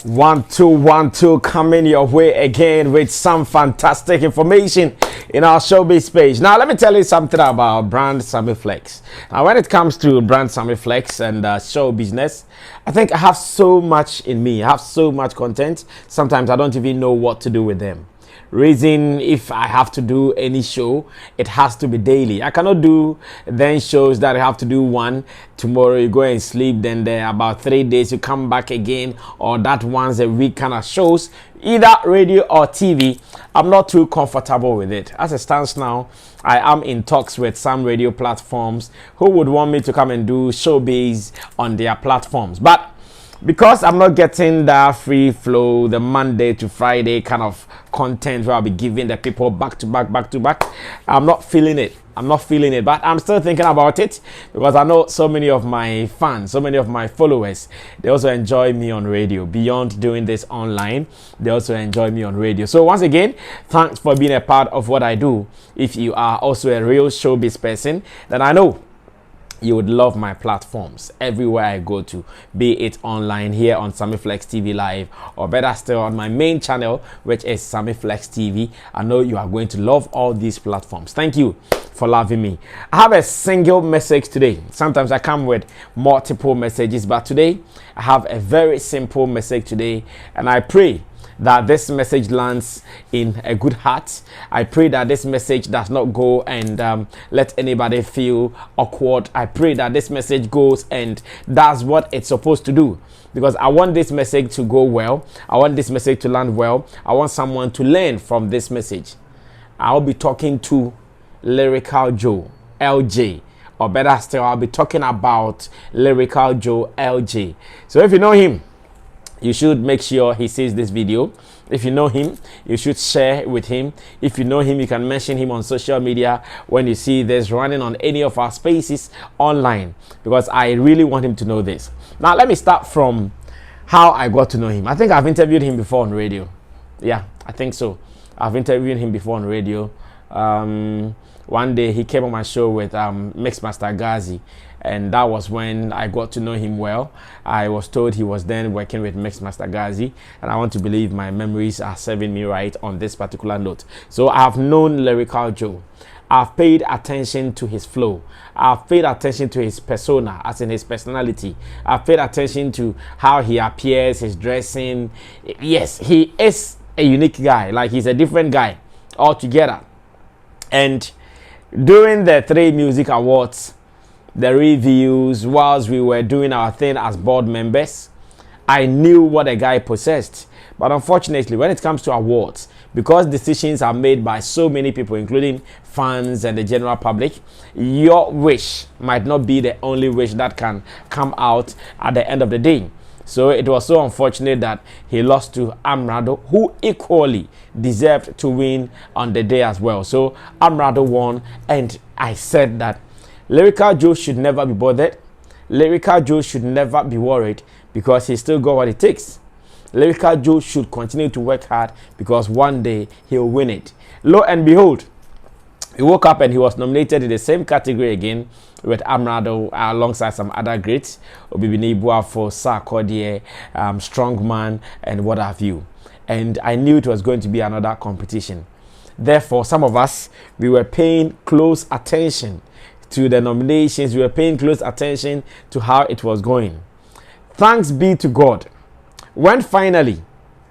1212 coming your way again with some fantastic information in our showbiz page. Now, let me tell you something about brand Sammy Flex. Now, when it comes to brand Sammy Flex and show business, I think I have so much in me. I have so much content. Sometimes I don't even know what to do with them. Reason, if I have to do any show, it has to be daily. I cannot do then shows that I have to do one tomorrow, you go and sleep, then there about 3 days you come back again, or that once a week kind of shows, either radio or TV. I'm not too comfortable with it. As it stands now, I am in talks with some radio platforms who would want me to come and do showbiz on their platforms, but because I'm not getting that free flow, the Monday to Friday kind of content where I'll be giving the people back to back, I'm not feeling it. But I'm still thinking about it because I know so many of my fans, so many of my followers, they also enjoy me on radio. Beyond doing this online, they also enjoy me on radio. So once again, thanks for being a part of what I do. If you are also a real showbiz person, then I know you would love my platforms everywhere I go to, be it online here on Sammy Flex TV Live, or better still on my main channel, which is Sammy Flex TV. I know you are going to love all these platforms. Thank you for loving me. I have a single message today. Sometimes I come with multiple messages, but today I have a very simple message today, and I pray that this message lands in a good heart. I pray that this message does not go and let anybody feel awkward. I pray that this message goes and does what it's supposed to do, because I want this message to go well. I want this message to land well. I want someone to learn from this message. I'll be talking to Lyrical Joe, LJ. Or better still, I'll be talking about Lyrical Joe, LJ. So if you know him, you should make sure he sees this video. If you know him, you should share with him. If you know him, you can mention him on social media when you see this running on any of our spaces online, because I really want him to know this. Now, let me start from how I got to know him. I think I've interviewed him before on radio. Yeah, I think so. I've interviewed him before on radio. One day he came on my show with Mixmaster Gazi, and that was when I got to know him well. I was told he was then working with Mixmaster Gazi, and I want to believe my memories are serving me right on this particular note. So I have known Lyrical Joe. I've paid attention to his flow. I've paid attention to his persona, as in his personality. I've paid attention to how he appears, his dressing. Yes, he is a unique guy. Like, he's a different guy altogether. And during the 3 music awards, the reviews, whilst we were doing our thing as board members, I knew what a guy possessed. But unfortunately, when it comes to awards, because decisions are made by so many people, including fans and the general public, your wish might not be the only wish that can come out at the end of the day. So it was so unfortunate that he lost to Amrado, who equally deserved to win on the day as well. So Amrado won, and I said that Lyrical Joe should never be bothered. Lyrical Joe should never be worried, because he still got what it takes. Lyrical Joe should continue to work hard, because one day he'll win it. Lo and behold, he woke up and he was nominated in the same category again with Amrado, alongside some other greats, Obibini Buafo, Sarkodie, Strongman, and what have you. And I knew it was going to be another competition. Therefore, some of us, we were paying close attention to the nominations. We were paying close attention to how it was going. Thanks be to God, when finally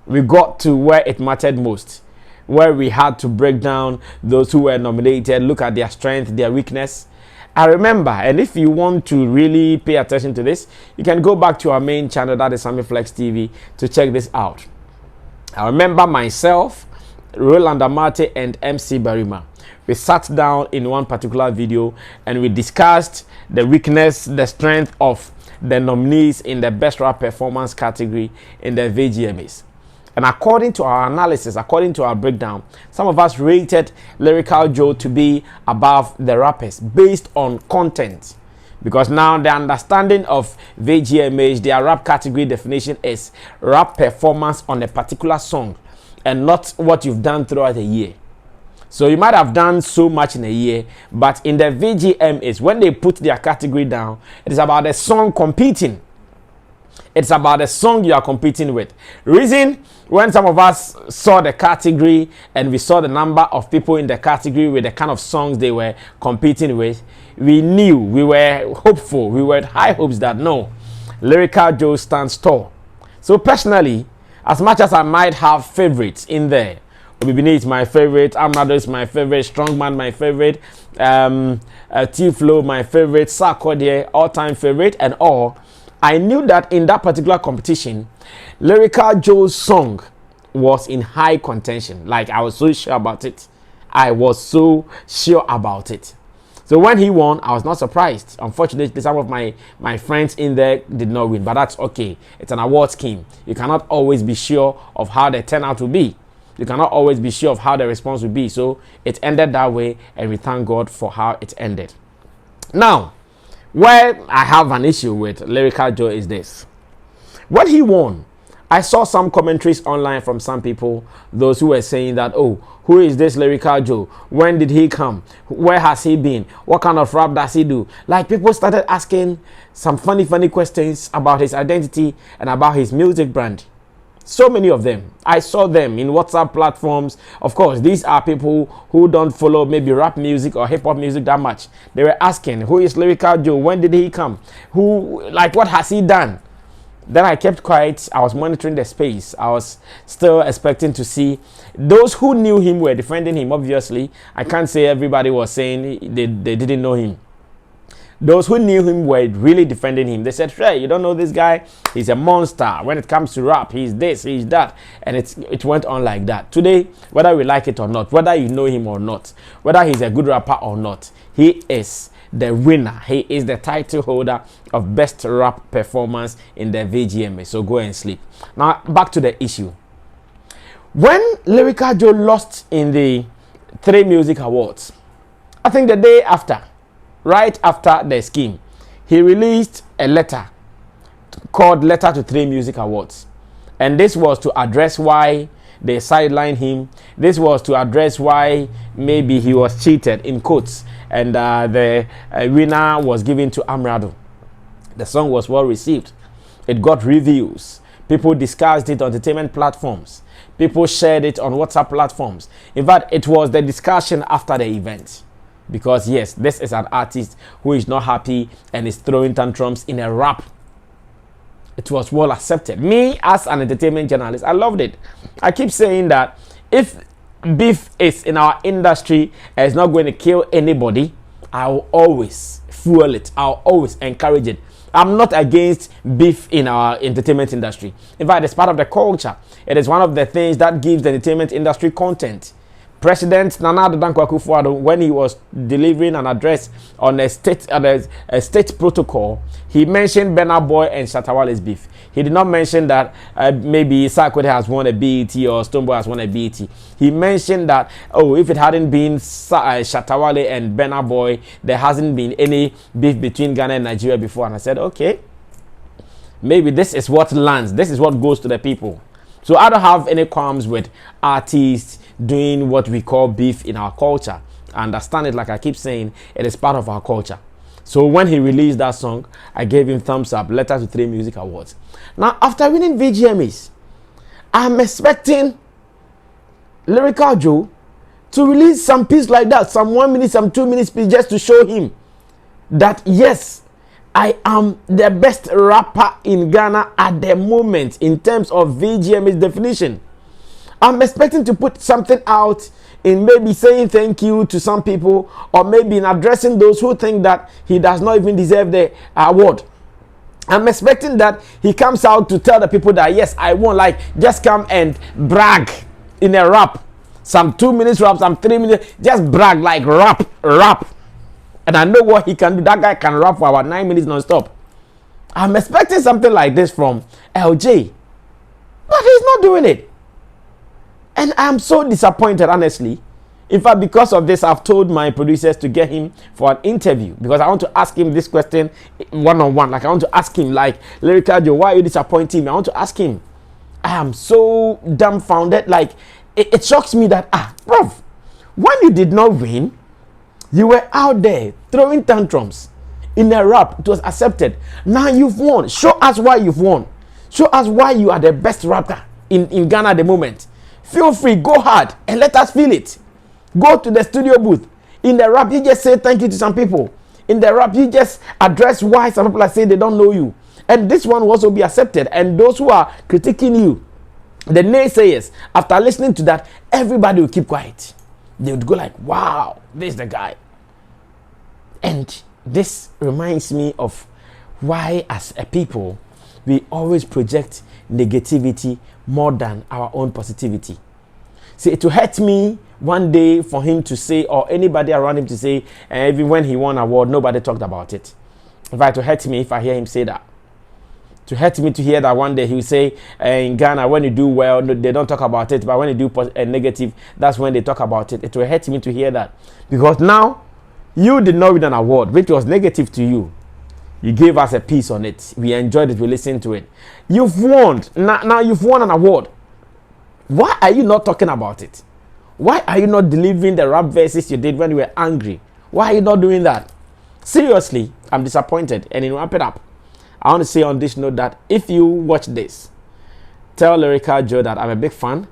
we got to where it mattered most, where we had to break down those who were nominated, look at their strength, their weakness. I remember, and if you want to really pay attention to this, you can go back to our main channel, that is Sammy Flex TV, to check this out. I remember myself, Roland Amate, and MC Barima. We sat down in one particular video and we discussed the weakness, the strength of the nominees in the Best Rap Performance category in the VGMAs. And according to our analysis, according to our breakdown, some of us rated Lyrical Joe to be above the rappers based on content. Because now the understanding of VGMAs, their rap category definition is rap performance on a particular song and not what you've done throughout the year. So you might have done so much in a year, but in the VGMAs, when they put their category down, it is about the song competing. It's about the song you are competing with. Reason, when some of us saw the category and we saw the number of people in the category with the kind of songs they were competing with, we knew, we were hopeful, we were high hopes that no, Lyrical Joe stands tall. So personally, as much as I might have favorites in there, Obibini is my favorite, Amrado is my favorite, Strongman my favorite, T-Flow my favorite, Sarkodie all-time favorite and all, I knew that in that particular competition, Lyrical Joe's song was in high contention. Like, I was so sure about it. I was so sure about it. So when he won, I was not surprised. Unfortunately, some of my friends in there did not win, but that's okay. It's an award scheme. You cannot always be sure of how the turnout will be. You cannot always be sure of how the response will be. So it ended that way, and we thank God for how it ended. Now, where I have an issue with Lyrical Joe is this. When he won, I saw some commentaries online from some people, those who were saying that, oh, who is this Lyrical Joe? When did he come? Where has he been? What kind of rap does he do? Like, people started asking some funny questions about his identity and about his music brand. So many of them. I saw them in WhatsApp platforms. Of course, these are people who don't follow maybe rap music or hip hop music that much. They were asking, who is Lyrical Joe? When did he come? Who, like, what has he done? Then I kept quiet. I was monitoring the space. I was still expecting to see. Those who knew him were defending him, obviously. I can't say everybody was saying they didn't know him. Those who knew him were really defending him. They said, "Hey, you don't know this guy? He's a monster. When it comes to rap, he's this, he's that." And it went on like that. Today, whether we like it or not, whether you know him or not, whether he's a good rapper or not, he is the winner. He is the title holder of Best Rap Performance in the VGMA. So go and sleep. Now, back to the issue. When Lyrical Joe lost in the 3 Music Awards, I think the day after, right after the scheme, he released a letter called Letter to 3 Music Awards. And this was to address why they sidelined him. This was to address why maybe he was cheated, in quotes. And the winner was given to Amrado. The song was well received. It got reviews. People discussed it on entertainment platforms. People shared it on WhatsApp platforms. In fact, it was the discussion after the event. Because yes, this is an artist who is not happy and is throwing tantrums in a rap. It was well accepted. Me, as an entertainment journalist, I loved it. I keep saying that if beef is in our industry and it's not going to kill anybody, I'll always fuel it. I'll always encourage it. I'm not against beef in our entertainment industry. In fact, it's part of the culture. It is one of the things that gives the entertainment industry content. President Nana Addo Dankwa Akufo-Addo, when he was delivering an address on a state protocol, he mentioned Burna Boy and Shatta Wale's beef. He did not mention that maybe Sarkodie has won a BET or Stonebwoy has won a BET. He mentioned that, oh, if it hadn't been Shatta Wale and Burna Boy, there hasn't been any beef between Ghana and Nigeria before. And I said, okay, maybe this is what lands. This is what goes to the people. So I don't have any qualms with artists doing what we call beef in our culture. I understand it, like I keep saying, it is part of our culture. So when he released that song, I gave him thumbs up, Letter to 3 Music Awards. Now, after winning VGMAs, I'm expecting Lyrical Joe to release some piece like that, some 1 minute, some 2 minutes piece, just to show him that, yes, I am the best rapper in Ghana at the moment in terms of VGMA's definition. I'm expecting to put something out in maybe saying thank you to some people, or maybe in addressing those who think that he does not even deserve the award. I'm expecting that he comes out to tell the people that, yes, I won, like, just come and brag in a rap. Some 2 minutes rap, some 3 minutes, just brag, like rap. And I know what he can do. That guy can rap for about 9 minutes non-stop. I'm expecting something like this from LJ. But he's not doing it. And I'm so disappointed, honestly. In fact, because of this, I've told my producers to get him for an interview, because I want to ask him this question one-on-one. Like, I want to ask him, like, Lyrical Joe, why are you disappointing me? I want to ask him. I am so dumbfounded. Like, it shocks me that, bruv, when you did not win, you were out there throwing tantrums In a rap, it was accepted. Now you've won. Show us why you've won. Show us why you are the best rapper in Ghana at the moment. Feel free, go hard, and let us feel it. Go to the studio booth. In the rap, you just say thank you to some people. In the rap, you just address why some people are saying they don't know you. And this one will also be accepted. And those who are critiquing you, the naysayers, after listening to that, everybody will keep quiet. They would go like, wow, this is the guy. And this reminds me of why, as a people, we always project negativity more than our own positivity. See, it will hurt me one day for him to say, or anybody around him to say, even when he won an award, nobody talked about it. In fact, it will hurt me if I hear him say that. To hurt me to hear that one day he will say, in Ghana, when you do well, they don't talk about it, but when you do negative, that's when they talk about it. It will hurt me to hear that. Because now, you did not win an award, which was negative to you. You gave us a piece on it. We enjoyed it. We listened to it. You've won. Now you've won an award. Why are you not talking about it? Why are you not delivering the rap verses you did when you were angry? Why are you not doing that? Seriously, I'm disappointed. And in wrap it up, I want to say on this note that if you watch this, tell Lyrical Joe that I'm a big fan,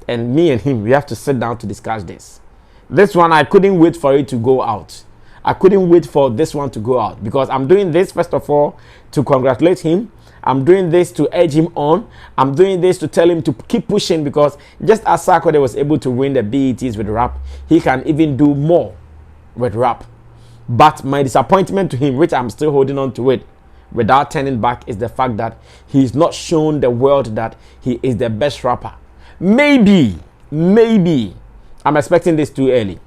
and me and him, we have to sit down to discuss this. This one, I couldn't wait for it to go out. I couldn't wait for this one to go out because I'm doing this, first of all, to congratulate him. I'm doing this to urge him on. I'm doing this to tell him to keep pushing because just as Sarkodie was able to win the BETs with rap, he can even do more with rap. But my disappointment to him, which I'm still holding on to it without turning back, is the fact that he's not shown the world that he is the best rapper. Maybe I'm expecting this too early.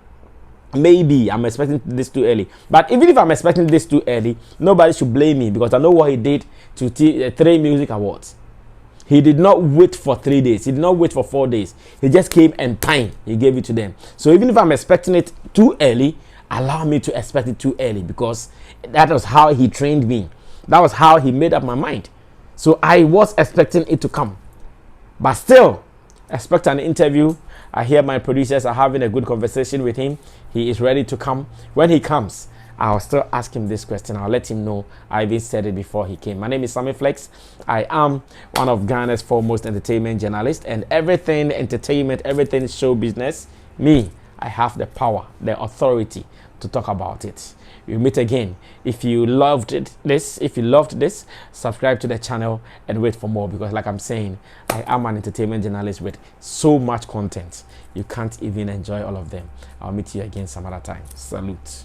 Maybe I'm expecting this too early. But even if I'm expecting this too early, nobody should blame me because I know what he did to 3 music awards. He did not wait for 3 days. He did not wait for 4 days. He just came and time. He gave it to them. So even if I'm expecting it too early, allow me to expect it too early because that was how he trained me. That was how he made up my mind. So I was expecting it to come. But still, expect an interview. I hear my producers are having a good conversation with him. He is ready to come. When he comes, I'll still ask him this question. I'll let him know. I even said it before he came. My name is Sammy Flex. I am one of Ghana's foremost entertainment journalists, and everything entertainment, everything show business, me, I have the power, the authority to talk about it. We'll meet again. If you loved this, subscribe to the channel and wait for more because like I'm saying, I am an entertainment journalist with so much content. You can't even enjoy all of them. I'll meet you again some other time. Salute.